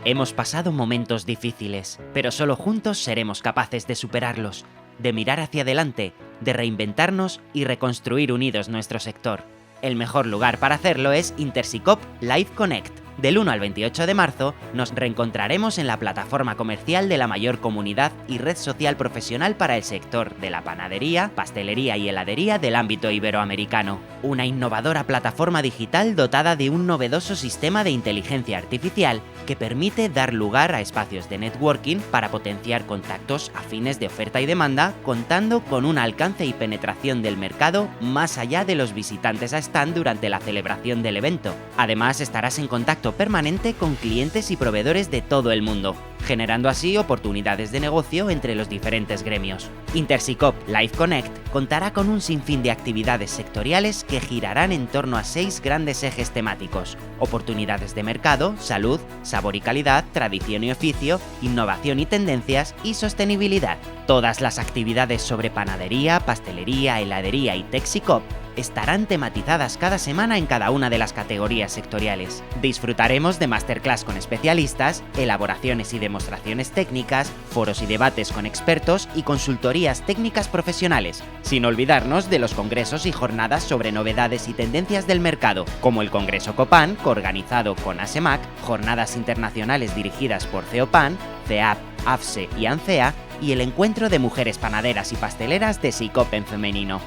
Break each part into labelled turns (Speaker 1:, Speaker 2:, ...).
Speaker 1: Hemos pasado momentos difíciles, pero solo juntos seremos capaces de superarlos, de mirar hacia adelante, de reinventarnos y reconstruir unidos nuestro sector. El mejor lugar para hacerlo es InterSICOP LiveConnect. Del 1 al 28 de marzo nos reencontraremos en la plataforma comercial de la mayor comunidad y red social profesional para el sector de la panadería, pastelería y heladería del ámbito iberoamericano. Una innovadora plataforma digital dotada de un novedoso sistema de inteligencia artificial que permite dar lugar a espacios de networking para potenciar contactos afines de oferta y demanda, contando con un alcance y penetración del mercado más allá de los visitantes a stand durante la celebración del evento. Además, estarás en contacto permanente con clientes y proveedores de todo el mundo, generando así oportunidades de negocio entre los diferentes gremios. InterSICOP LiveConnect contará con un sinfín de actividades sectoriales que girarán en torno a 6 grandes ejes temáticos: oportunidades de mercado, salud, sabor y calidad, tradición y oficio, innovación y tendencias y sostenibilidad. Todas las actividades sobre panadería, pastelería, heladería y TecSICOP estarán tematizadas cada semana en cada una de las categorías sectoriales. Disfrutaremos de masterclass con especialistas, elaboraciones y demostraciones técnicas, foros y debates con expertos y consultorías técnicas profesionales, sin olvidarnos de los congresos y jornadas sobre novedades y tendencias del mercado, como el Congreso Copan, coorganizado con ASEMAC, jornadas internacionales dirigidas por CEOPAN, CEAP, AFSE y ANCEA, y el encuentro de mujeres panaderas y pasteleras de SICOP en femenino.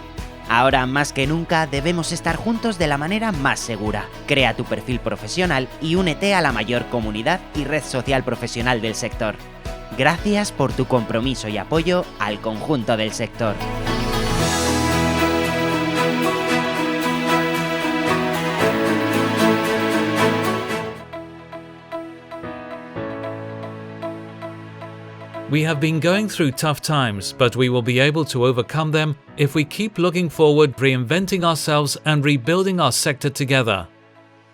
Speaker 1: Ahora más que nunca debemos estar juntos de la manera más segura. Crea tu perfil profesional y únete a la mayor comunidad y red social profesional del sector. Gracias por tu compromiso y apoyo al conjunto del sector.
Speaker 2: We have been going through tough times, but we will be able to overcome them if we keep looking forward, reinventing ourselves and rebuilding our sector together.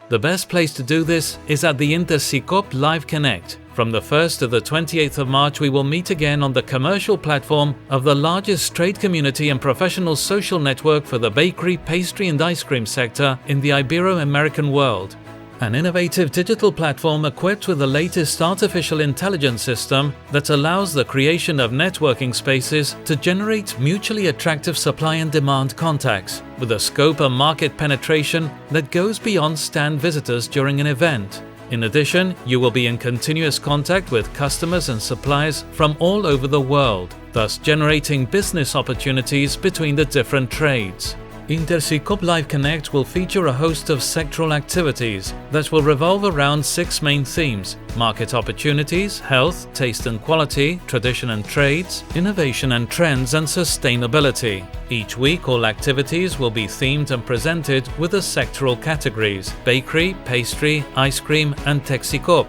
Speaker 2: The best place to do this is at the InterSICOP LiveConnect. From the 1st to the 28th of March, we will meet again on the commercial platform of the largest trade community and professional social network for the bakery, pastry and ice cream sector in the Ibero-American world. An innovative digital platform equipped with the latest artificial intelligence system that allows the creation of networking spaces to generate mutually attractive supply and demand contacts, with a scope of market penetration that goes beyond stand visitors during an event. In addition, you will be in continuous contact with customers and suppliers from all over the world, thus generating business opportunities between the different trades. InterSICOP LiveConnect will feature a host of sectoral activities that will revolve around 6 main themes: market opportunities, health, taste and quality, tradition and trades, innovation and trends, and sustainability. Each week, all activities will be themed and presented with the sectoral categories: bakery, pastry, ice cream, and TecSICOP.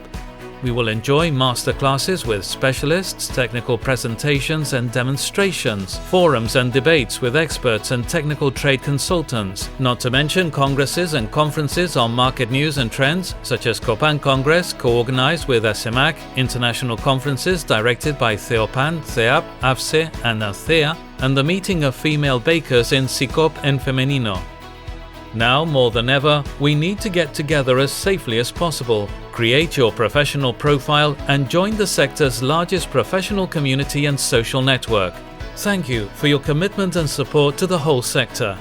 Speaker 2: We will enjoy masterclasses with specialists, technical presentations and demonstrations, forums and debates with experts and technical trade consultants, not to mention congresses and conferences on market news and trends, such as Copan Congress, co-organized with ASEMAC, international conferences directed by CEOPAN, CEAP, AFSE and ANCEA, and the meeting of female bakers in SICOP en femenino. Now, more than ever, we need to get together as safely as possible, create your professional profile, and join the sector's largest professional community and social network. Thank you for your commitment and support to the whole sector.